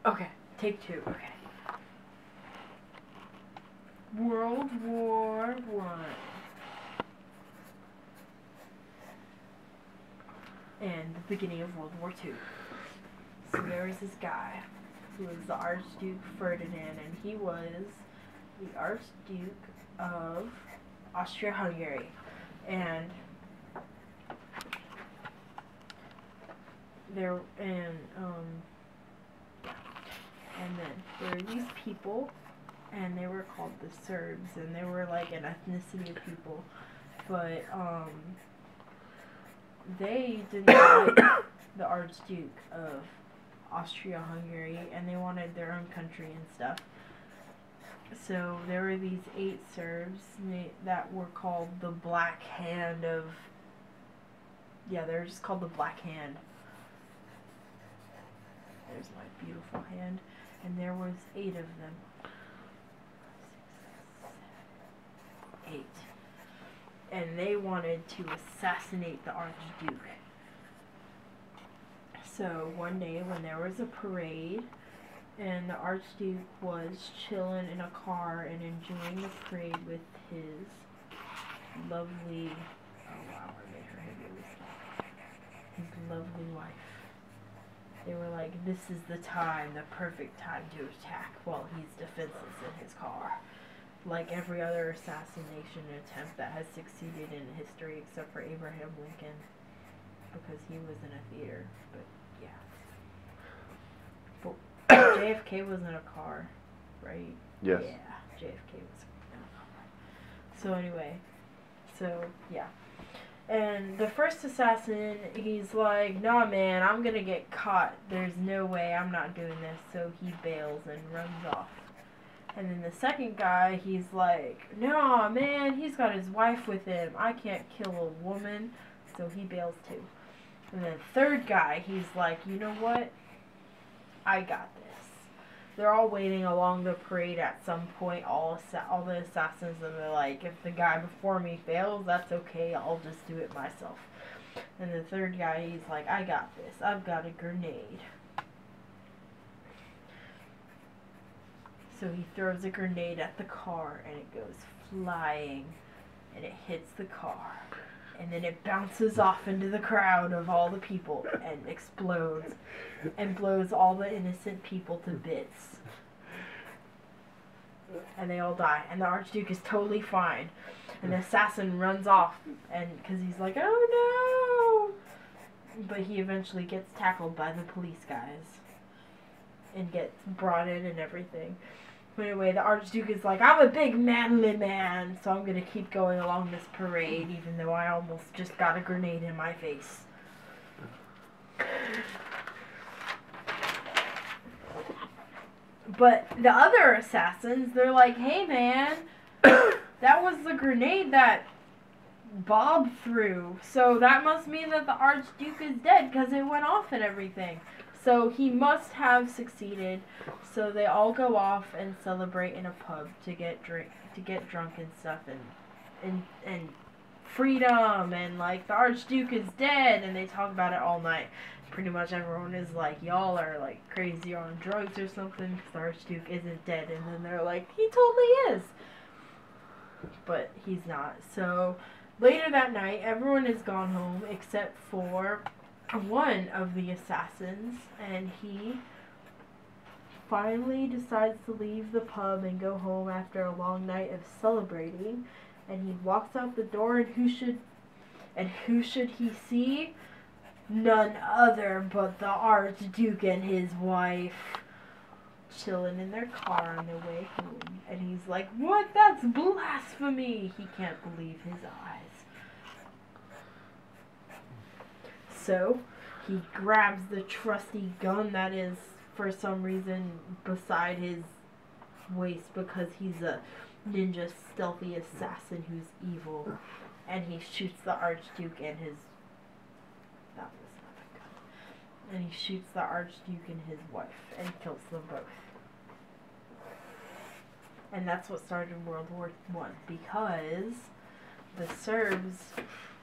Okay, take two. Okay. World War One. And the beginning of World War Two. So there was this guy who was the Archduke Ferdinand, and he was the Archduke of Austria-Hungary. And there and then there were these people, and they were called the Serbs, and they were like an ethnicity of people, but they didn't like the Archduke of Austria-Hungary, and they wanted their own country and stuff. So there were these 8 Serbs that were called the Black Hand of... Yeah, they're just called the Black Hand. There's my beautiful hand. And there was 8 of them. 8. And they wanted to assassinate the Archduke. So one day when there was a parade, and the Archduke was chilling in a car and enjoying the parade with his lovely, oh wow, I made her his lovely wife. They were like, this is the time, the perfect time to attack while he's defenseless in his car. Like every other assassination attempt that has succeeded in history except for Abraham Lincoln, because he was in a theater, but yeah. But JFK was in a car, right? Yes. Yeah, JFK was in a car. So anyway, yeah. And the first assassin, he's like, nah man, I'm gonna get caught. There's no way, I'm not doing this. So he bails and runs off. And then the second guy, he's like, nah man, he's got his wife with him. I can't kill a woman. So he bails too. And then the third guy, he's like, you know what? I got this. They're all waiting along the parade at some point, all the assassins, and they're like, if the guy before me fails, that's okay, I'll just do it myself. And the third guy, he's like, I got this. I've got a grenade. So he throws a grenade at the car, and it goes flying, and it hits the car. And then it bounces off into the crowd of all the people and explodes and blows all the innocent people to bits. And they all die. And the Archduke is totally fine. And the assassin runs off, and because he's like, oh no! But he eventually gets tackled by the police guys and gets brought in and everything. But anyway, the Archduke is like, I'm a big manly man, so I'm going to keep going along this parade, even though I almost just got a grenade in my face. But the other assassins, they're like, hey man, that was the grenade that Bob threw, so that must mean that the Archduke is dead, because it went off and everything. So he must have succeeded. So they all go off and celebrate in a pub to get drunk and stuff, and freedom, and like the Archduke is dead, and they talk about it all night. Pretty much everyone is like, y'all are like crazy or on drugs or something, because the Archduke isn't dead. And then they're like, he totally is, but he's not. So later that night, everyone is gone home except for one of the assassins, and he finally decides to leave the pub and go home after a long night of celebrating. And he walks out the door, and who should he see? None other but the Archduke and his wife chilling in their car on their way home. And he's like, what? That's blasphemy! He can't believe his eyes. So he grabs the trusty gun that is, for some reason, beside his waist, because he's a ninja stealthy assassin who's evil, and he shoots the Archduke and his... that was not a gun. And he shoots the Archduke and his wife and kills them both. And that's what started World War I, because the Serbs,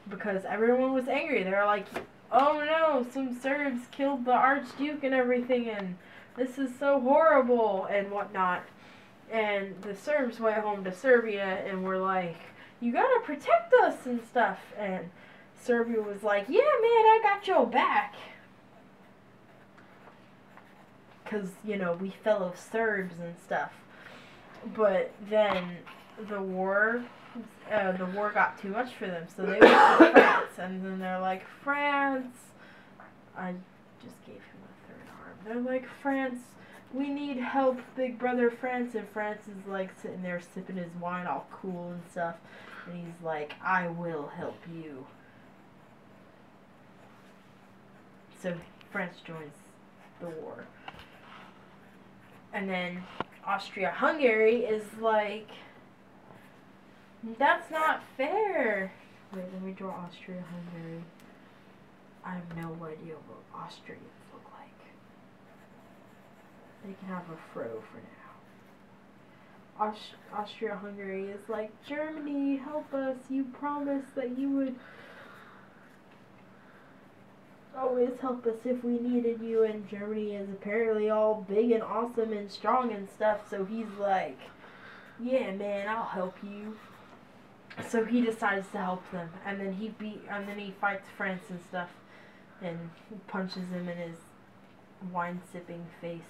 because everyone was angry. They were like, oh no, some Serbs killed the Archduke and everything, and this is so horrible and whatnot. And the Serbs went home to Serbia and were like, you gotta protect us and stuff. And Serbia was like, yeah, man, I got your back. Because, you know, we fellow Serbs and stuff. But then the war got too much for them, so they went to France, and then they're like, France, I just gave him a third arm. They're like, France, we need help, big brother France, and France is like sitting there sipping his wine all cool and stuff, and he's like, I will help you. So France joins the war. And then Austria-Hungary is like, that's not fair. Wait, let me draw Austria-Hungary. I have no idea what Austrians look like. They can have a fro for now. Austria-Hungary is like, Germany, help us. You promised that you would always help us if we needed you, and Germany is apparently all big and awesome and strong and stuff, so he's like, yeah, man, I'll help you. So he decides to help them, and then he fights France and stuff, and punches him in his wine-sipping face.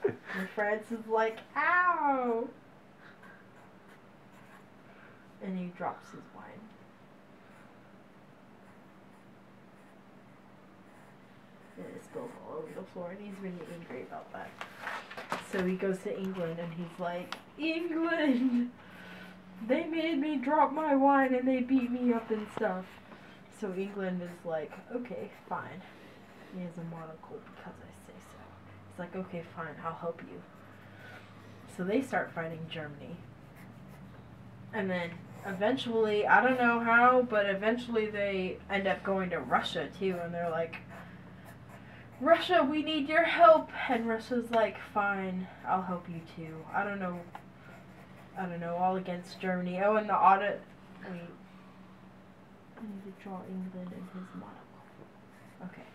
And France is like, ow! And he drops his wine. And it spills all over the floor, and he's really angry about that. So he goes to England, and he's like, England! They made me drop my wine, and they beat me up and stuff. So England is like, okay, fine. He has a monocle because I say so. He's like, okay, fine, I'll help you. So they start fighting Germany. And then eventually, I don't know how, but eventually they end up going to Russia too, and they're like, Russia, we need your help. And Russia's like, fine, I'll help you too. I don't know, all against Germany. Oh, and the audit, wait, I need to draw England and his monocle. Okay.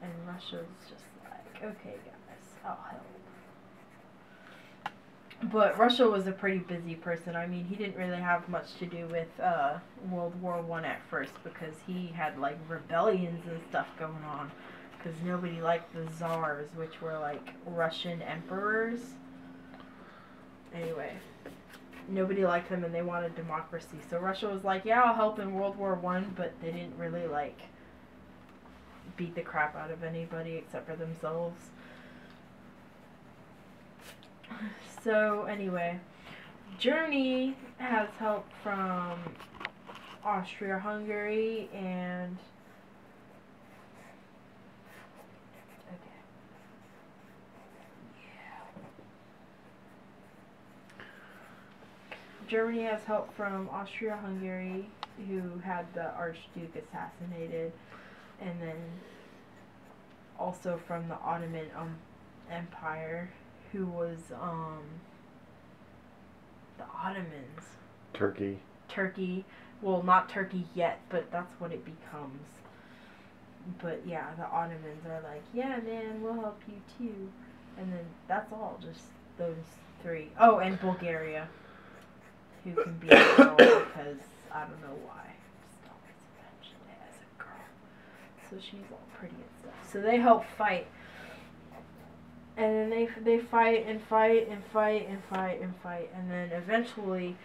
And Russia's just like, okay guys, I'll help. But Russia was a pretty busy person. I mean, he didn't really have much to do with World War I at first, because he had like rebellions and stuff going on, because nobody liked the czars, which were like Russian emperors. Anyway, nobody liked them, and they wanted democracy. So Russia was like, yeah, I'll help in World War I, but they didn't really like beat the crap out of anybody except for themselves. So anyway, Germany has help from Austria-Hungary and Germany has help from Austria-Hungary, who had the Archduke assassinated, and then also from the Ottoman Empire, who was the Ottomans. Turkey. Well, not Turkey yet, but that's what it becomes. But yeah, the Ottomans are like, yeah, man, we'll help you too. And then that's all, just those three. Oh, and Bulgaria, who can be a girl because I don't know why. Just always mentioned it as a girl. So she's all pretty and stuff. So they help fight. And then they fight and fight and fight and fight and fight. And then eventually,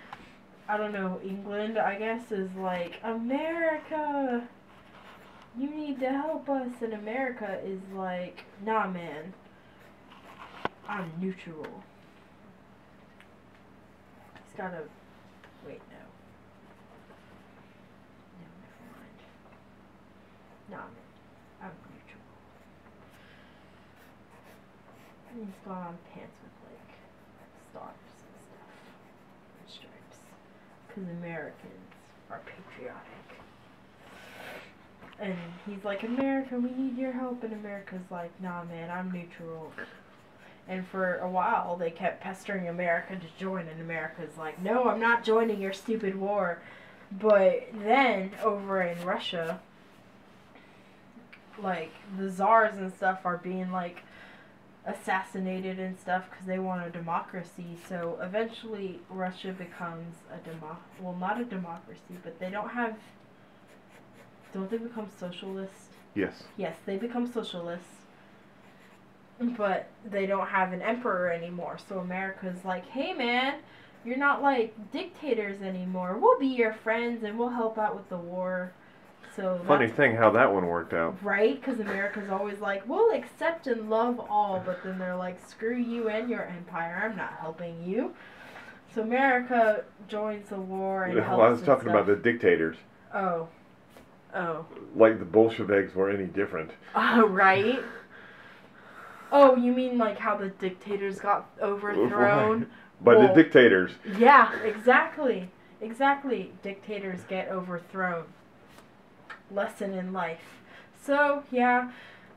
I don't know, England, I guess, is like, America, you need to help us. And America is like, nah, man, I'm neutral. He's gotta, wait, no. No, never mind. Nah, man, I'm neutral. And he's got on pants with, like, stars and stuff. And stripes. Because Americans are patriotic. And he's like, America, we need your help. And America's like, nah, man, I'm neutral. And for a while, they kept pestering America to join. And America's like, no, I'm not joining your stupid war. But then over in Russia, like the czars and stuff are being like assassinated and stuff because they want a democracy. So eventually Russia becomes well, not a democracy, but they don't they become socialist? Yes. Yes, they become socialists, but they don't have an emperor anymore. So America's like, hey man, you're not like dictators anymore. We'll be your friends and we'll help out with the war. So funny thing how that one worked out. Right? Because America's always like, we'll accept and love all, but then they're like, screw you and your empire. I'm not helping you. So America joins the war and helps. Well, I was talking about the dictators. Oh. Like the Bolsheviks were any different. Right? Oh, you mean like how the dictators got overthrown? By the dictators. Yeah, exactly. Exactly. Dictators get overthrown. Lesson in life. So, yeah.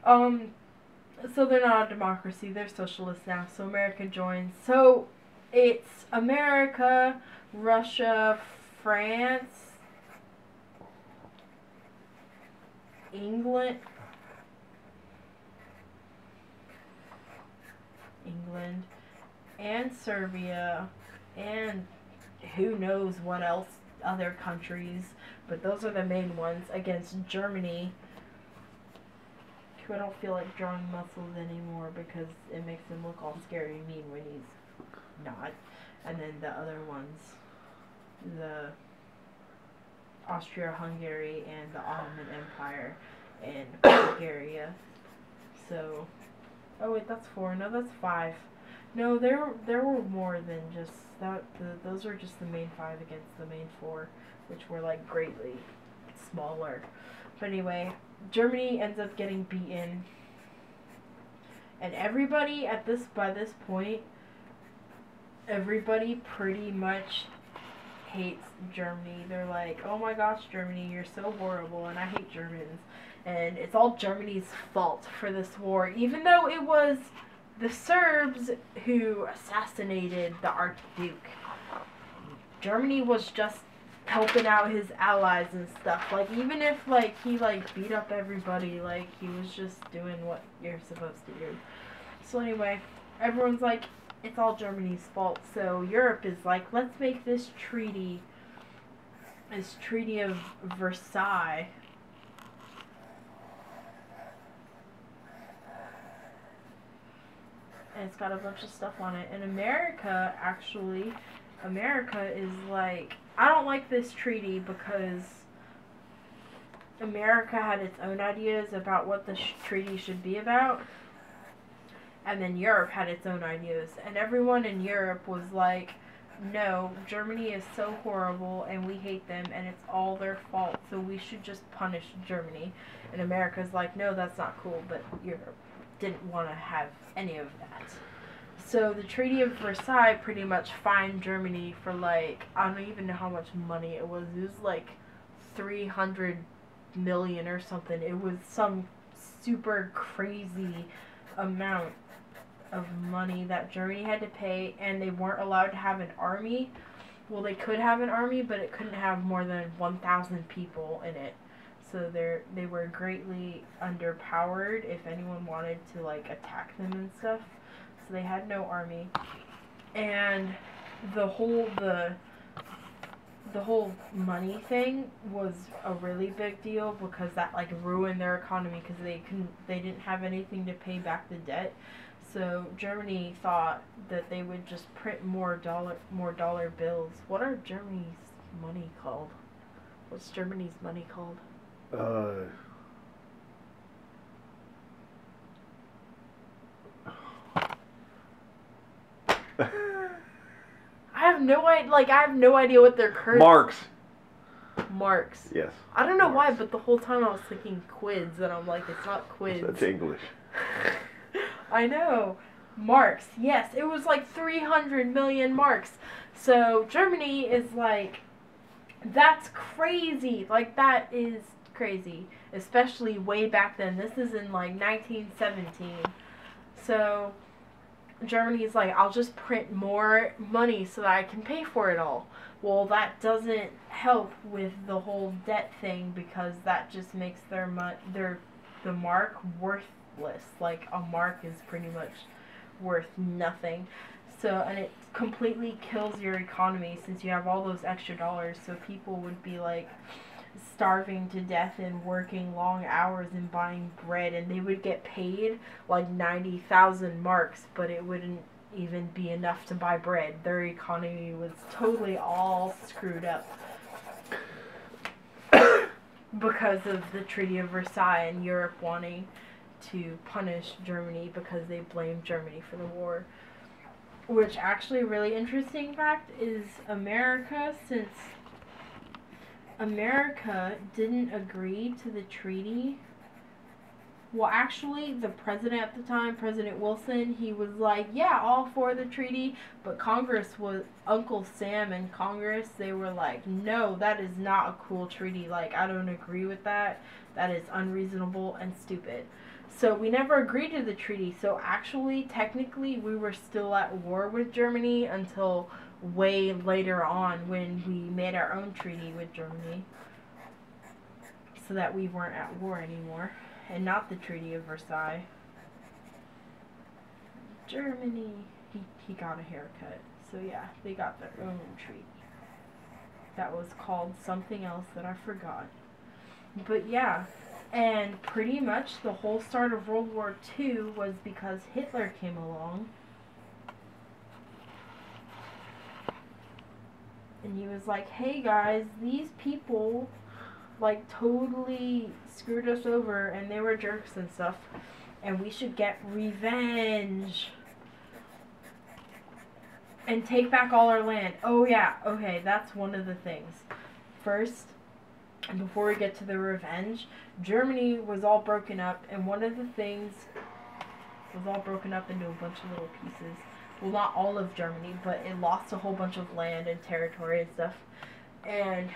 So they're not a democracy. They're socialists now. So America joins. So it's America, Russia, France, England, and Serbia, and who knows what else, other countries, but those are the main ones, against Germany, who I don't feel like drawing muscles anymore because it makes him look all scary and mean when he's not. And then the other ones, the Austria-Hungary and the Ottoman Empire and Bulgaria. So, oh wait, that's 4. No, that's 5. No, there were more than just that. Those were just the main 5 against the main 4, which were like greatly smaller. But anyway, Germany ends up getting beaten, and everybody by this point, everybody pretty much hates Germany. They're like, oh my gosh, Germany, you're so horrible, and I hate Germans. And it's all Germany's fault for this war, even though it was the Serbs who assassinated the Archduke. Germany was just helping out his allies and stuff. Like, even if, like, he, like, beat up everybody, like, he was just doing what you're supposed to do. So anyway, everyone's like, it's all Germany's fault. So Europe is like, let's make this Treaty of Versailles. And it's got a bunch of stuff on it. And America is like, I don't like this treaty because America had its own ideas about what the treaty should be about. And then Europe had its own ideas. And everyone in Europe was like, no, Germany is so horrible and we hate them and it's all their fault. So we should just punish Germany. And America's like, no, that's not cool. But Europe didn't want to have any of that. So the Treaty of Versailles pretty much fined Germany for like, I don't even know how much money it was. It was like 300 million or something. It was some super crazy amount of money that Germany had to pay, and they weren't allowed to have an army. Well, they could have an army, but it couldn't have more than 1,000 people in it. So they were greatly underpowered if anyone wanted to like attack them and stuff. So they had no army, and the whole money thing was a really big deal because that like ruined their economy because they didn't have anything to pay back the debt. So Germany thought that they would just print more dollar bills. What are Germany's money called? What's Germany's money called? I have no idea what their currency. Marks. Yes. I don't know Marks. why, but the whole time I was thinking quids, and I'm like, it's not quids. That's English. I know. Marks. Yes, it was like 300 million marks. So Germany is like, that's crazy. Like, that is crazy. Especially way back then. This is in like 1917. So Germany's like, I'll just print more money so that I can pay for it all. Well, that doesn't help with the whole debt thing, because that just makes the mark worthless. Like, a mark is pretty much worth nothing. So, and it completely kills your economy since you have all those extra dollars. So people would be like starving to death and working long hours and buying bread, and they would get paid like 90,000 marks, but it wouldn't even be enough to buy bread. Their economy was totally all screwed up because of the Treaty of Versailles and Europe wanting to punish Germany because they blamed Germany for the war. Which, actually, a really interesting fact is America, since America didn't agree to the treaty. Well, actually, the president at the time, President Wilson, he was like, yeah, all for the treaty. But Congress was, Uncle Sam and Congress, they were like, no, that is not a cool treaty. Like, I don't agree with that. That is unreasonable and stupid. So we never agreed to the treaty. So actually, technically, we were still at war with Germany until way later on when we made our own treaty with Germany. So that we weren't at war anymore. And not the Treaty of Versailles. Germany. He got a haircut. So yeah, they got their own treaty. That was called something else that I forgot. But yeah. And pretty much the whole start of World War II was because Hitler came along. And he was like, hey guys, these people like totally screwed us over and they were jerks and stuff. And we should get revenge. And take back all our land. Oh yeah, okay, that's one of the things. First, before we get to the revenge, Germany was all broken up, and one of the things was all broken up into a bunch of little pieces. Well, not all of Germany, but it lost a whole bunch of land and territory and stuff. And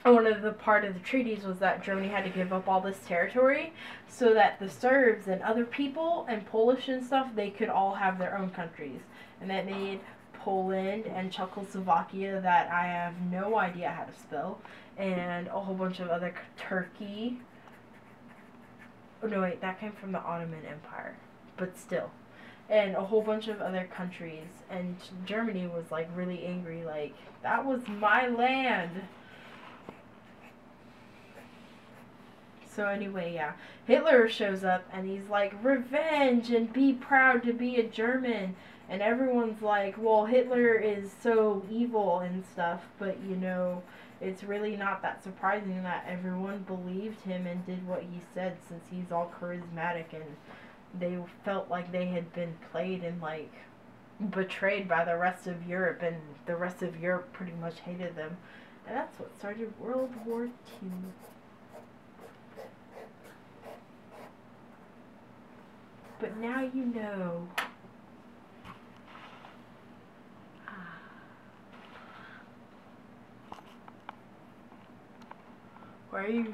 one of the part of the treaties was that Germany had to give up all this territory so that the Serbs and other people and Polish and stuff, they could all have their own countries. And that made Poland and Czechoslovakia, that I have no idea how to spell, and a whole bunch of other, Turkey. Oh no, wait, that came from the Ottoman Empire, but still. And a whole bunch of other countries, and Germany was like really angry, like, that was my land. So anyway, yeah, Hitler shows up and he's like, revenge and be proud to be a German. And everyone's like, well, Hitler is so evil and stuff, but you know, it's really not that surprising that everyone believed him and did what he said, since he's all charismatic, and they felt like they had been played and like betrayed by the rest of Europe, and the rest of Europe pretty much hated them. And that's what started World War II. But now you know. Why are you...